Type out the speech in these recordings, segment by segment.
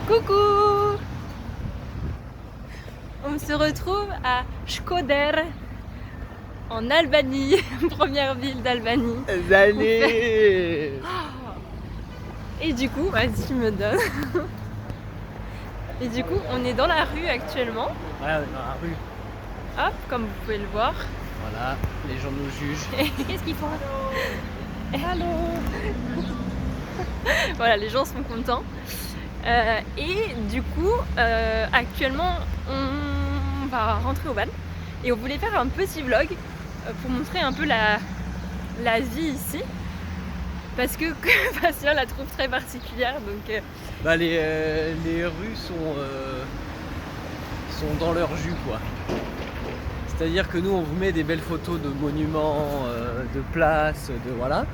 Coucou! On se retrouve à Shkodër en Albanie, première ville d'Albanie. Allez. Et du coup, vas-y, tu me donnes. Et du coup, on est dans la rue actuellement. Ouais, on est dans la rue. Hop, comme vous pouvez le voir. Voilà, les gens nous jugent. Qu'est-ce qu'ils font? Hello. Voilà, les gens sont contents. Et du coup, actuellement, on va rentrer au van. Et on voulait faire un petit vlog pour montrer un peu la vie ici. Parce que Bastien la trouve très particulière. Donc, Bah les rues sont dans leur jus, quoi. C'est-à-dire que nous on vous met des belles photos de monuments, de places, de voilà.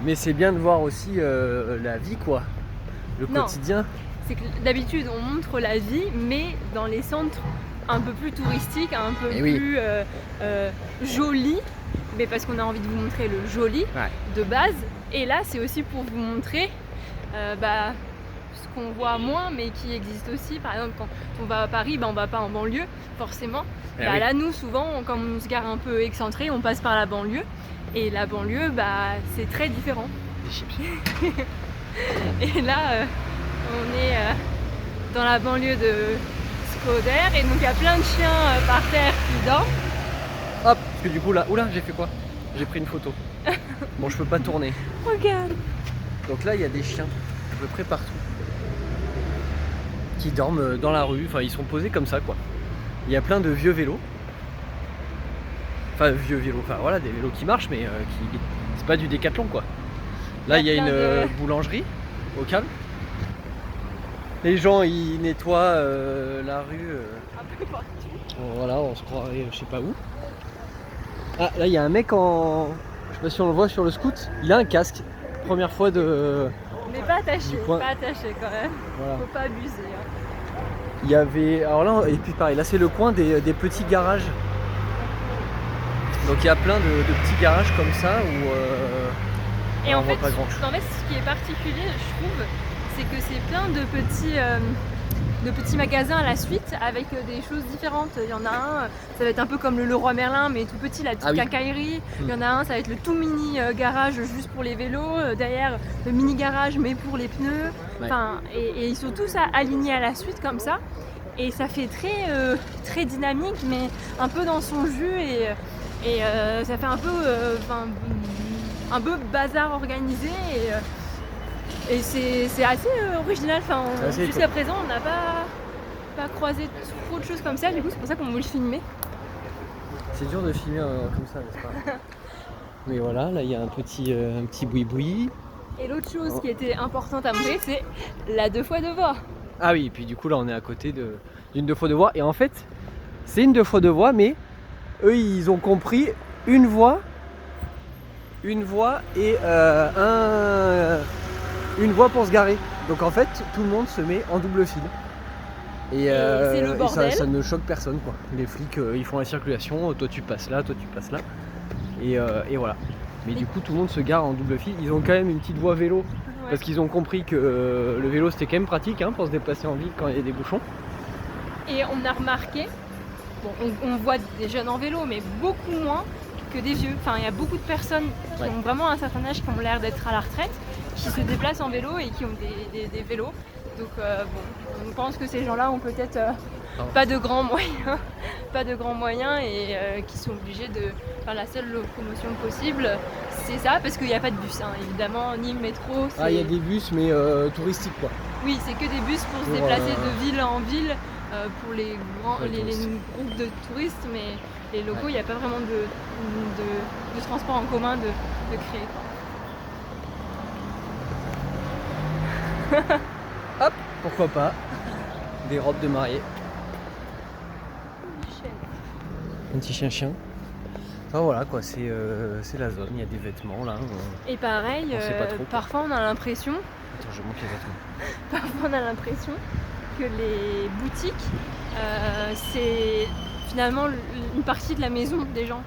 Mais c'est bien de voir aussi la vie, quoi. Le quotidien. C'est que d'habitude on montre la vie, mais dans les centres un peu plus touristiques, un peu plus jolis. Mais parce qu'on a envie de vous montrer le joli de base. Et là c'est aussi pour vous montrer ce qu'on voit moins mais qui existe aussi. Par exemple quand on va à Paris, on va pas en banlieue forcément. Là nous souvent quand on se gare un peu excentré, on passe par la banlieue. Et la banlieue c'est très différent. Et là on est dans la banlieue de Shkodër et donc il y a plein de chiens par terre qui dorment. Hop, parce que du coup là, oula, j'ai fait quoi? J'ai pris une photo. Bon, je peux pas tourner. Regarde. Donc là, il y a des chiens à peu près partout qui dorment dans la rue. Enfin, ils sont posés comme ça, quoi. Il y a plein de vieux vélos. Enfin, vieux vélos. Enfin, voilà, des vélos qui marchent, mais c'est pas du décathlon, quoi. Là, il y a une boulangerie au calme. Les gens, ils nettoient la rue. Un peu partout. Voilà, on se croirait, je sais pas où. Ah, là il y a un mec je sais pas si on le voit sur le scoot, il a un casque. Première fois de... Mais pas attaché quand même. Voilà. Faut pas abuser. Il y avait... Alors là, et puis pareil, là c'est le coin des petits garages. Donc il y a plein de petits garages comme ça où et on en fait, voit pas grand chose. En fait, ce qui est particulier, je trouve, c'est que c'est plein de petits magasins à la suite avec des choses différentes. Il y en a un, ça va être un peu comme le Leroy Merlin mais tout petit, la petite quincaillerie. Il y en a un, ça va être le tout mini garage juste pour les vélos. Derrière, le mini garage mais pour les pneus. Enfin, et ils sont tous alignés à la suite comme ça. Et ça fait très dynamique mais un peu dans son jus et ça fait un peu bazar organisé. Et c'est assez original, jusqu'à présent on n'a pas croisé trop de choses comme ça, du coup c'est pour ça qu'on veut le filmer. C'est dur de filmer comme ça, n'est-ce pas? Mais voilà, là il y a un petit boui-boui. Et l'autre chose qui était importante à montrer, c'est la 2x2 voies. Ah oui, et puis du coup là on est à côté d'une 2x2 voies, et en fait c'est une 2x2 voies, mais eux ils ont compris une voie et une voie pour se garer. Donc en fait tout le monde se met en double fil. Et c'est le bordel. Ça ne choque personne, quoi. Les flics ils font la circulation, toi tu passes là, toi tu passes là. Et voilà. Mais du coup tout le monde se gare en double fil. Ils ont quand même une petite voie vélo. Parce qu'ils ont compris que le vélo c'était quand même pratique pour se déplacer en ville quand il y a des bouchons. Et on a remarqué, on voit des jeunes en vélo mais beaucoup moins que des vieux. Enfin il y a beaucoup de personnes qui ont vraiment un certain âge, qui ont l'air d'être à la retraite, qui se déplacent en vélo et qui ont des vélos. Donc on pense que ces gens-là ont peut-être pas de grands moyens et qui sont obligés de faire la seule locomotion possible. C'est ça, parce qu'il n'y a pas de bus, évidemment, ni métro. Il y a des bus mais touristiques, quoi. Oui, c'est que des bus pour se déplacer de ville en ville pour les groupes de touristes, mais les locaux, il n'y a pas vraiment de transport en commun de créer. Hop, pourquoi pas des robes de mariée. Un petit chien. Enfin voilà quoi, c'est la zone, il y a des vêtements là. Et pareil, parfois on a l'impression. Attends, je monte les vêtements. Parfois on a l'impression que les boutiques, c'est finalement une partie de la maison des gens.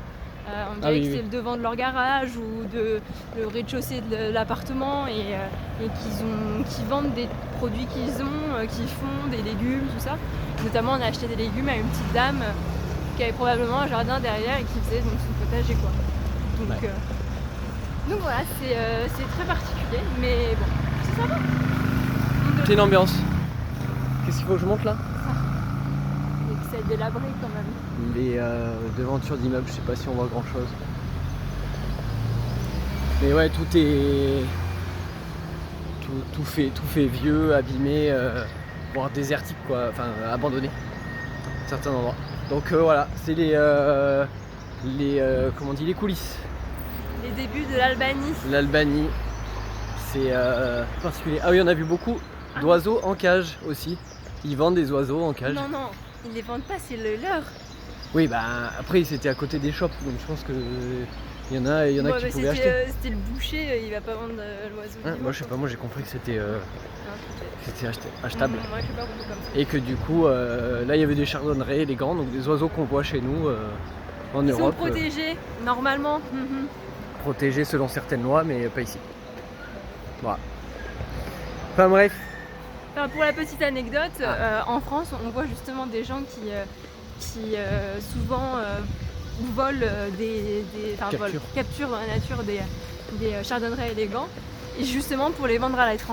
On dirait que c'est le devant de leur garage ou le rez-de-chaussée de l'appartement et qu'ils vendent des produits qu'ils ont, qui font des légumes, tout ça. Notamment, on a acheté des légumes à une petite dame qui avait probablement un jardin derrière et qui faisait donc son potager, quoi. Donc voilà, c'est très particulier, mais bon, c'est sympa. C'est une ambiance. Qu'est-ce qu'il faut que je monte là? Et que c'est délabré quand même. Les devantures d'immeubles, je sais pas si on voit grand chose. Mais ouais, tout est. Tout fait vieux, abîmé, voire désertique, quoi, enfin abandonné à certains endroits. Donc voilà, c'est les comment on dit, les coulisses. Les débuts de l'Albanie. L'Albanie, c'est particulier. Ah oui, on a vu beaucoup d'oiseaux en cage aussi. Ils vendent des oiseaux en cage. Non, ils les vendent pas, c'est le leur. Oui, bah après c'était à côté des shops, donc je pense que il y en a qui pouvaient acheter. C'était le boucher, il va pas vendre l'oiseau. Moi je sais pas, moi j'ai compris que c'était achetable. Moi je sais pas beaucoup comme ça. Et que du coup, là il y avait des chardonnerets, les grands, donc des oiseaux qu'on voit chez nous en Europe. Ils sont protégés, normalement. Protégés selon certaines lois, mais pas ici. Voilà. Enfin bref. Enfin, pour la petite anecdote, en France, on voit justement des gens qui souvent volent capturent dans la nature des chardonnerets élégants, et justement pour les vendre à l'étranger.